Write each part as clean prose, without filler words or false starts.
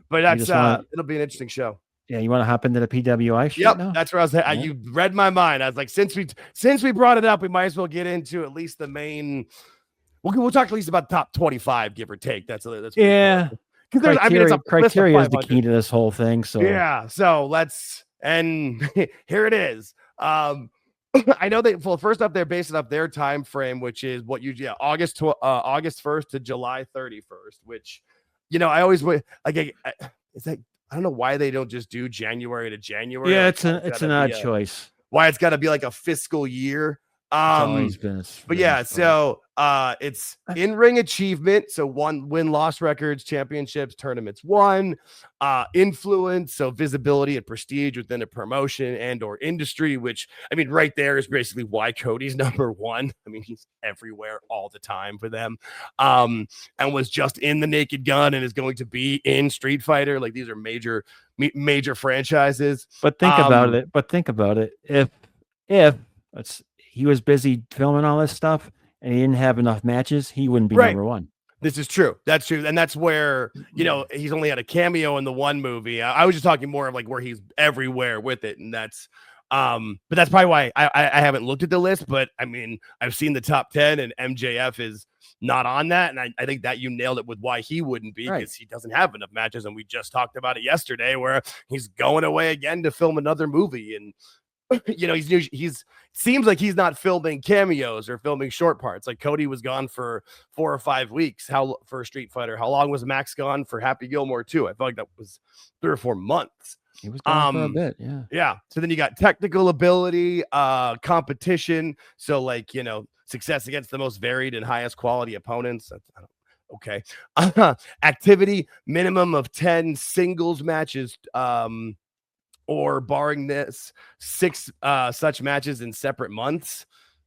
But that's it'll be an interesting show. Yeah, you want to hop into the PWI shit Yep, now? that's where I was. You read my mind. I was like, since we brought it up, we might as well get into at least the main. We'll talk at least about top 25, give or take. That's yeah. Because criteria is the key to this whole thing. So yeah, so let's and here it is. I know they first up they're basing up their time frame, which is what August 1st to July 31st. Which, I always like. It's like I don't know why they don't just do January to January. Yeah, it's an odd choice. Why it's got to be like a fiscal year. But yeah, so it's in-ring achievement, so win-loss records, championships, tournaments won, influence, so visibility and prestige within a promotion and or industry, which I mean right there is basically why Cody's number one. I mean, he's everywhere all the time for them. And was just in the Naked Gun and is going to be in Street Fighter. Like these are major franchises. But think about it. If he was busy filming all this stuff and he didn't have enough matches, he wouldn't be number one. This is true. That's true. And that's where, he's only had a cameo in the one movie. I was just talking more of like where he's everywhere with it. And that's, but that's probably why I haven't looked at the list, but I mean, I've seen the top 10 and MJF is not on that. And I think that you nailed it with why he wouldn't be, because he doesn't have enough matches. And we just talked about it yesterday where he's going away again to film another movie. And, he's seems like he's not filming cameos or filming short parts. Like Cody was gone for 4 or 5 weeks. For Street Fighter? How long was Max gone for Happy Gilmore 2? I felt like that was 3 or 4 months. He was gone for a bit, yeah. Yeah. So then you got technical ability, competition. So like, success against the most varied and highest quality opponents. Okay. Activity, minimum of 10 singles matches, or barring this 6 such matches in separate months.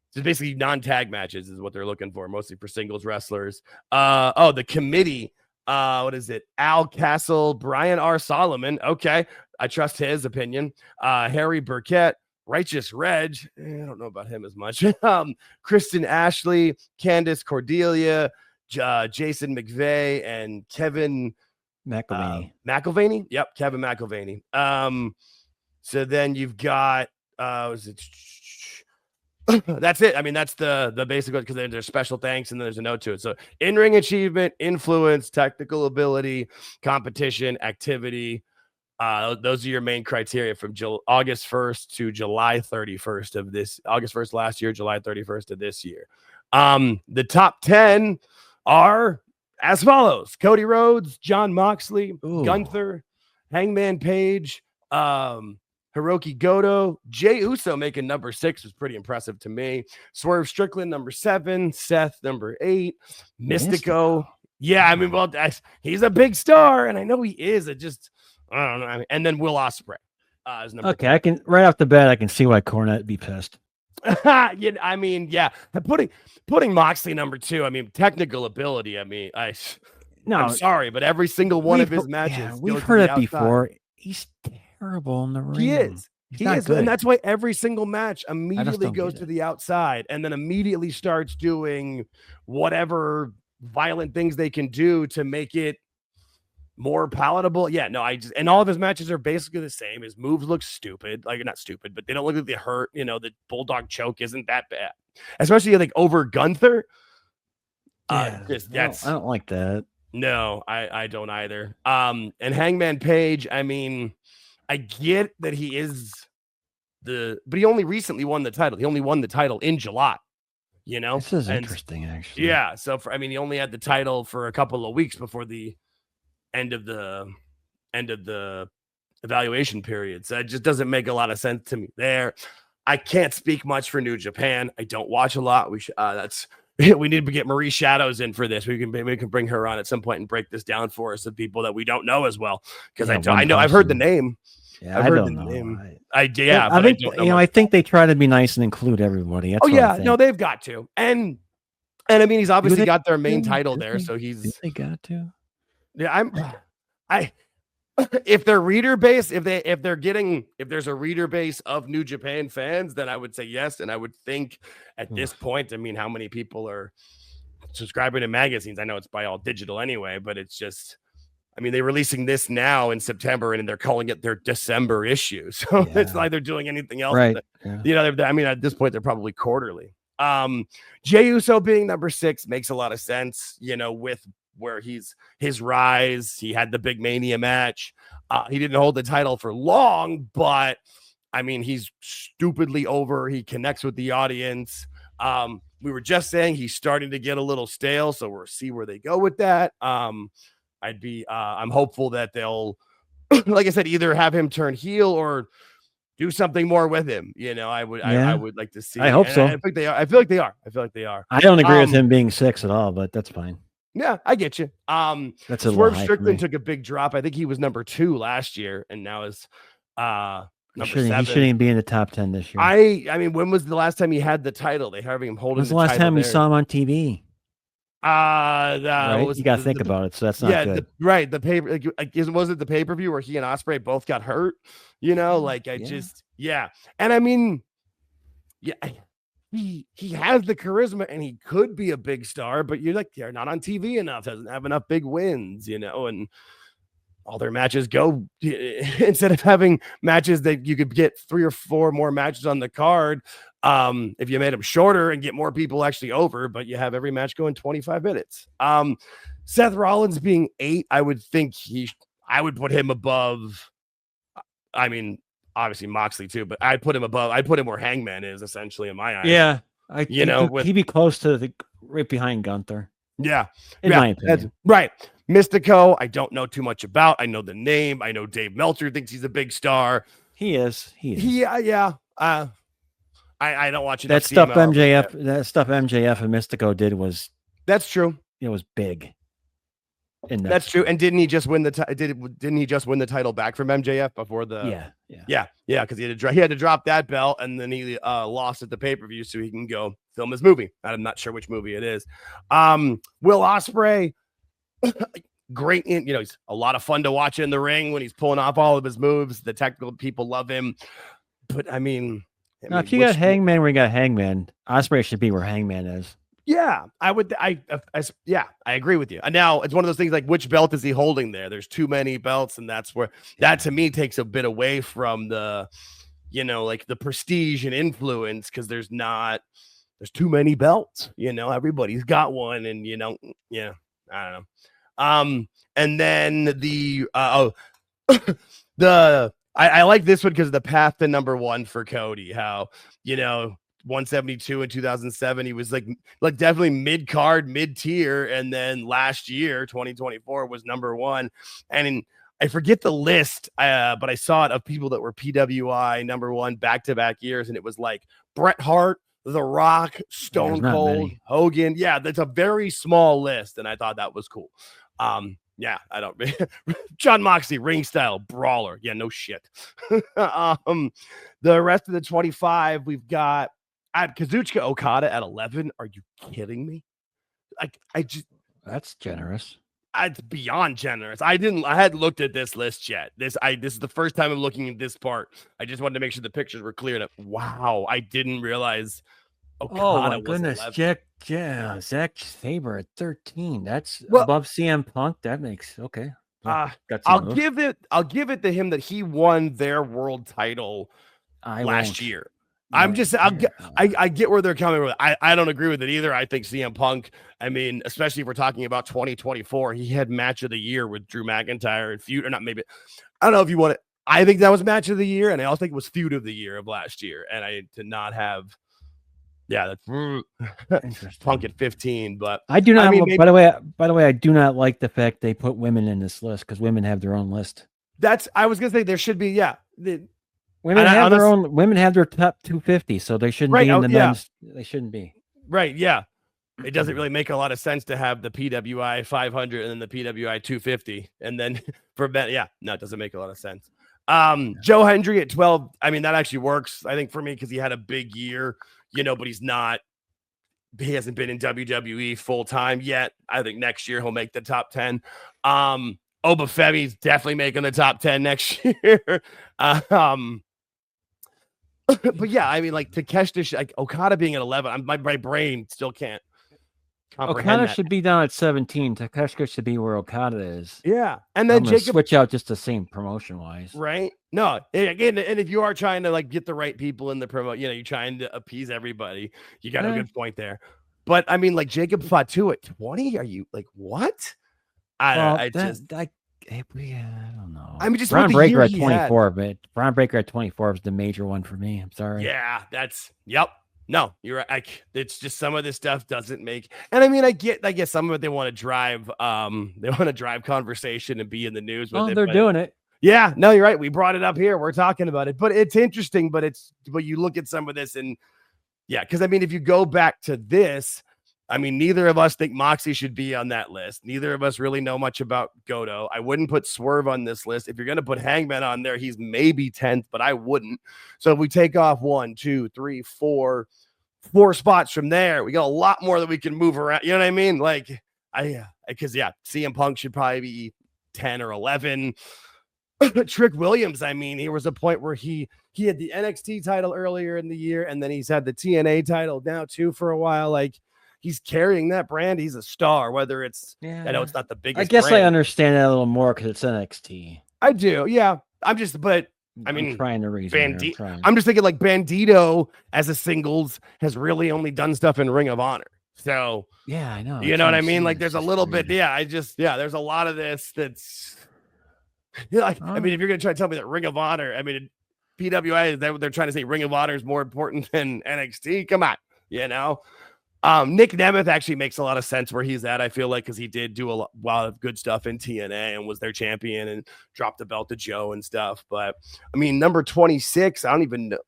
So basically non-tag matches is what they're looking for, mostly for singles wrestlers. The committee, what is it? Al Castle, Brian R. Solomon. Okay. I trust his opinion. Harry Burkett, Righteous Reg. I don't know about him as much. Kristen Ashley, Candice Cordelia, Jason McVeigh, and Kevin McElvaney. Yep, Kevin McElvaney. So then you've got that's it. I mean, that's the basic one, because there's special thanks and then there's a note to it. So in-ring achievement, influence, technical ability, competition, activity. Those are your main criteria from August 1st to July 31st of this. August 1st last year, July 31st of this year. The top 10 are as follows: Cody Rhodes, Jon Moxley, Gunther, Hangman Page, Hiroki Goto, Jey Uso making number 6 was pretty impressive to me. Swerve Strickland number 7, Seth number 8, Mystico. Yeah, I mean, well, he's a big star, and I know he is. I don't know. And then Will Ospreay is number 3. I can right off the bat, I can see why Cornette would be pissed. I mean, yeah, putting Moxley number 2. I mean, technical ability. I mean, I'm sorry, but every single one of his matches, we've heard it before. He's terrible in the ring. He is. Good. And that's why every single match immediately goes to the outside and then immediately starts doing whatever violent things they can do to make it more palatable. Yeah, no, and all of his matches are basically the same. His moves look stupid, like not stupid, but they don't look like they hurt. The bulldog choke isn't that bad, especially like over Gunther. I don't like that. No, I don't either. And Hangman Page, I mean, I get that he is but he only recently won the title. He only won the title in July. This is interesting, actually. Yeah, so he only had the title for a couple of weeks before the end of the evaluation period. So it just doesn't make a lot of sense to me there. I can't speak much for New Japan. I don't watch a lot. We should we need to get Marie Shadows in for this. We can bring her on at some point and break this down for us, of people that we don't know as well. Because I know I've heard the name. Yeah, I've heard the name. I think they try to be nice and include everybody. That's no, they've got to. And I mean, he's obviously got their main title there, so they got to. Yeah, if their reader base, if there's a reader base of New Japan fans, then I would say yes. And I would think at this point, I mean, how many people are subscribing to magazines? I know it's by all digital anyway, but it's just, I mean, they're releasing this now in September, and they're calling it their December issue. So it's not like they're doing anything else. Right. You know, I mean, at this point, they're probably quarterly. Jey Uso being number 6 makes a lot of sense, you know, with where his rise. He had the big Mania match. He didn't hold the title for long, but I mean, he's stupidly over. He connects with the audience. We were just saying he's starting to get a little stale, so we'll see where they go with that. I'm hopeful that they'll, like I said, either have him turn heel or do something more with him. You know, I would like to see. I hope so. I think they are. I feel like they are. I don't agree with him being 6 at all, but that's fine. Yeah, I get you. That's a Swerve Strickland took a big drop. I think he was number 2 last year, and now is number 7. He shouldn't even be in the top 10 this year. I mean, when was the last time he had the title? They have him holding. When was the last time we saw him on TV? Right? You got to think about it. So that's not good. The paper, was it the pay-per-view where he and Ospreay both got hurt? You know, like and I mean, he has the charisma and he could be a big star, but you're like, they're not on TV enough, doesn't have enough big wins, you know, and all their matches go instead of having matches that you could get 3 or 4 more matches on the card. If you made them shorter and get more people actually over, but you have every match going 25 minutes. Seth Rollins being 8, I would think I would put him above. I mean, obviously Moxley too, but I'd put him where Hangman is essentially in my eyes. Yeah. He'd be close to right behind Gunther. Yeah. In my opinion. Right. Mystico, I don't know too much about. I know the name. I know Dave Meltzer thinks he's a big star. He is. Yeah. I don't watch it. That stuff MJF and Mystico did was. That's true. It was big. That's true. And didn't he just win the title back from MJF before the? Yeah. Because he had to drop that belt, and then he lost at the pay-per-view, so he can go film his movie. I'm not sure which movie it is. Will Ospreay, great. He's a lot of fun to watch in the ring when he's pulling off all of his moves. The technical people love him, but I mean, if you got Hangman where you got Hangman, Ospreay should be where Hangman is. Yeah, I would. I agree with you. And now it's one of those things like, which belt is he holding there? There's too many belts, and that's where that to me takes a bit away from the, like the prestige and influence, because there's too many belts. Everybody's got one, and I don't know. And then I like this one because of the path to number 1 for Cody. How 172 in 2007, he was like definitely mid-card, mid-tier, and then last year 2024 was number 1. And I forget the list, but I saw it of people that were PWI number 1 back-to-back years, and it was like Bret Hart, The Rock, Stone Cold, Hogan. Yeah, that's a very small list, and I thought that was cool. I don't. John Moxley, ring style brawler. Yeah, no shit. The rest of the 25, we've got Kazuchika Okada at 11. Are you kidding me? That's generous. It's beyond generous. I hadn't looked at this list yet. This is the first time I'm looking at this part. I just wanted to make sure the pictures were clear. Wow, I didn't realize Okada. Oh my goodness, 11. Zack Sabre at 13. That's above CM Punk. That makes okay. I'll give it to him that he won their world title last year. I get where they're coming from. I don't agree with it either. I think CM Punk, I mean, especially if we're talking about 2024, he had match of the year with Drew McIntyre and feud, or not maybe. I don't know if you want it. I think that was match of the year, and I also think it was feud of the year of last year. And I did not have. Yeah, that's Punk at 15, but I do not. I mean, by the way, I do not like the fact they put women in this list, because women have their own list. I was gonna say there should be. Yeah, women have their own. Women have their top 250, so they shouldn't be in the men's. They shouldn't be. Right. Yeah, it doesn't really make a lot of sense to have the PWI 500 and then the PWI 250, and then for men. Yeah, no, it doesn't make a lot of sense. Joe Hendry at 12. I mean, that actually works. I think for me, because he had a big year. But he hasn't been in WWE full time yet. I think next year he'll make the top 10. Oba Femi's definitely making the top 10 next year. But yeah, I mean, like Takeshita, like Okada being at 11, my brain still can't comprehend Okada that. should be down at 17. Takeshita should be where Okada is. Yeah, and then I'm gonna Jacob switch out just the same promotion wise. right? No, again, and if you are trying to like get the right people in the promo, you know, you're trying to appease everybody. You got a good point there. But I mean, like Jacob Fatu at 20. Are you like what? I don't know. I mean, just Braun with the Breaker year at he 24, had. but Braun Breaker at 24 was the major one for me. I'm sorry. Yeah, yep. No, you're right. It's just some of this stuff doesn't make. And I mean, I guess some of it they want to drive. They want to drive conversation and be in the news with it. They're doing it. Yeah, no, you're right. We brought it up here. We're talking about it, but it's interesting. But you look at some of this and yeah, because I mean, if you go back to this, I mean, neither of us think Moxie should be on that list. Neither of us really know much about Goto. I wouldn't put Swerve on this list. If you're going to put Hangman on there, he's maybe 10th, but I wouldn't. So if we take off 1, 2, 3, 4 spots from there, we got a lot more that we can move around. You know what I mean? Like, because CM Punk should probably be 10 or 11. Trick Williams, I mean, there was a point where he had the NXT title earlier in the year, and then he's had the TNA title now too for a while. Like, he's carrying that brand. He's a star, whether it's, I know it's not the biggest. I guess brand. I understand that a little more because it's NXT. I do. Yeah. I'm trying to reason. I'm just thinking like Bandito as a singles has really only done stuff in Ring of Honor. So yeah, I know. You know what I mean? Like there's a little bit. Yeah. There's a lot of this that's, I mean, if you're going to try to tell me that Ring of Honor, I mean, PWI, is that what they're trying to say? Ring of Honor is more important than NXT? Come on, you know? Nick Nemeth actually makes a lot of sense where he's at, I feel like, because he did do a lot of good stuff in TNA and was their champion and dropped the belt to Joe and stuff. But, I mean, number 26, I don't even know.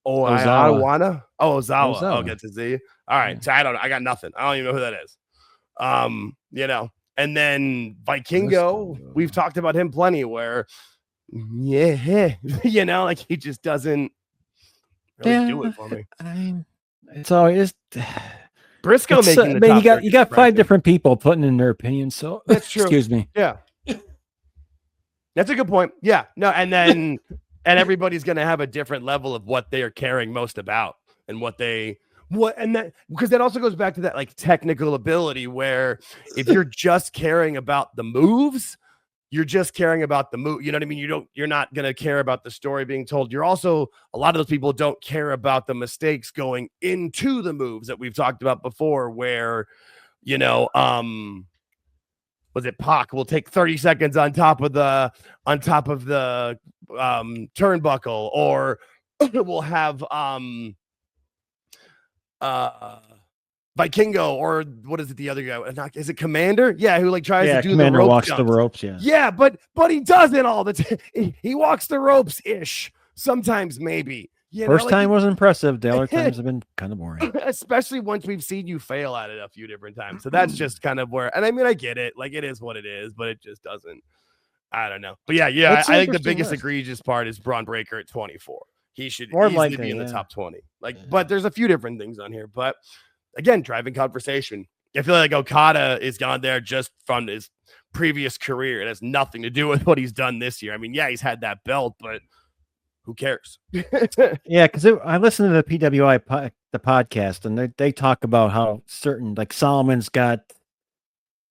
Ozawa. Ozawa. I'll get to Z. All right. Yeah. So I got nothing. I don't even know who that is. You know. And then Vikingo, we've talked about him plenty where, you know, like he just doesn't really do it for me. It's always Briscoe making the top. You got 5 different people putting in their opinions. So that's true. Excuse me. Yeah. That's a good point. Yeah. No, and then and everybody's gonna have a different level of what they are caring most about and because that also goes back to that like technical ability where if you're just caring about the moves, you're just caring about the move. You know what I mean? You're not going to care about the story being told. You're also, a lot of those people don't care about the mistakes going into the moves that we've talked about before where, you know, was it Pac will take 30 seconds on top of the turnbuckle, or we'll have, Vikingo, or what is it? The other guy, is it Commander? Yeah, who like tries to do Commander the rope walks jumps. the ropes. Yeah, but he does it all the time. He walks the ropes ish. Sometimes maybe. First time was impressive. The other times have been kind of boring, especially once we've seen you fail at it a few different times. So that's just kind of where. And I mean, I get it. Like it is what it is, but it just doesn't. I don't know. But yeah. I think the biggest egregious part is Braun Breaker at 24. He should easily be in the top 20. But there's a few different things on here. But again, driving conversation. I feel like Okada is gone there just from his previous career. It has nothing to do with what he's done this year. I mean, yeah, he's had that belt, but who cares? Yeah, because I listened to the PWI the podcast, and they talk about how certain, like Solomon's got,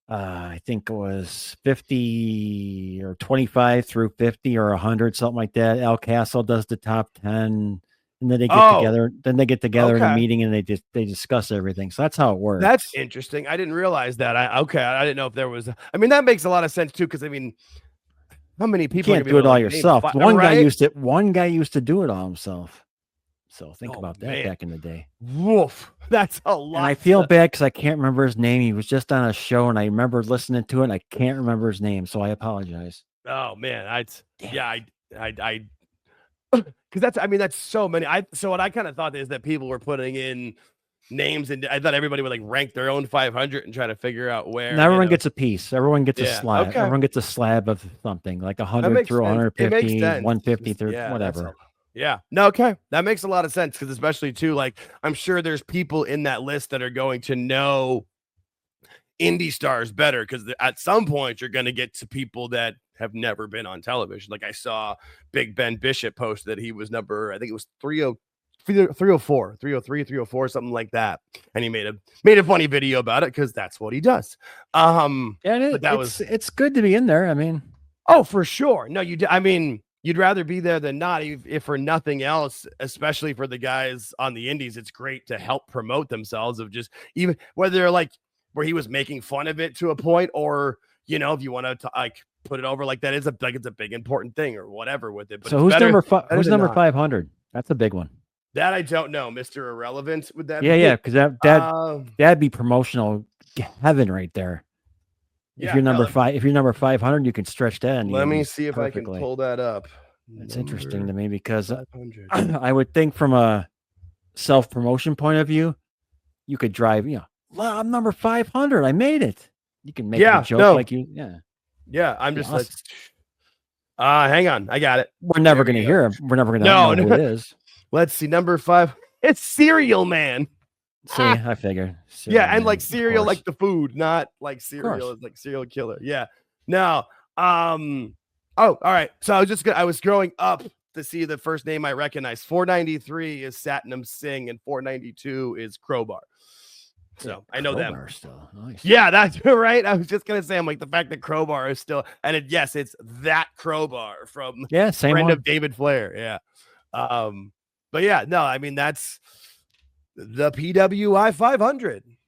I think it was 50 or 25 through 50 or 100, something like that. El Castle does the top 10. And then they get together. Then they get together in a meeting and they discuss everything. So that's how it works. That's interesting. I didn't realize that. I didn't know if there was. I mean, that makes a lot of sense too. Because I mean, how many people can't do it all yourself? One guy used to do it all himself. So think about that back in the day. Woof, that's a lot. And I feel bad because I can't remember his name. He was just on a show, and I remember listening to it, and I can't remember his name. So I apologize. Oh man, I because that's so many. So what I kind of thought is that people were putting in names, and I thought everybody would like rank their own 500 and try to figure out where. And everyone gets a piece. Everyone gets a slab. Okay. Everyone gets a slab of something, like 100 through 150, 150 through whatever. Yeah. No, okay. That makes a lot of sense because especially too, like I'm sure there's people in that list that are going to know indie stars better because at some point you're going to get to people that have never been on television. Like I saw Big Ben Bishop post that he was number, I think it was 304, 303, 304, something like that. And he made a funny video about it because that's what he does. And But that it's good to be in there. I mean, oh, for sure. No, I mean, you'd rather be there than not, if for nothing else, especially for the guys on the indies. It's great to help promote themselves, of just even whether they're like where he was making fun of it to a point, or if you want to like put it over like that is it's a big important thing or whatever with it. But so who's number 500? That's a big one. That I don't know, Mr. Irrelevant. Would that? Yeah, because that'd be promotional heaven right there. If you're number 500, you can stretch that. Let me see if I can pull that up. It's interesting to me because I would think from a self-promotion point of view, you could drive, I'm number 500. I made it. You can make a joke like you. Yeah. I'm just like, hang on. I got it. We're never going to hear him. We're never going to know who it is. Let's see. Number 5. It's Cereal Man. See, I figured. And like cereal, like the food, not like cereal is like serial killer. Yeah. No. Oh, all right. So I was growing up to see the first name I recognized. 493 is Satnam Singh and 492 is Crowbar. So I know them. Still nice. Yeah, that's right. I was just gonna say, I'm like, the fact that Crowbar is still, and it's that Crowbar from same friend one. of David Flair. Yeah. But yeah, no, I mean that's the PWI 500.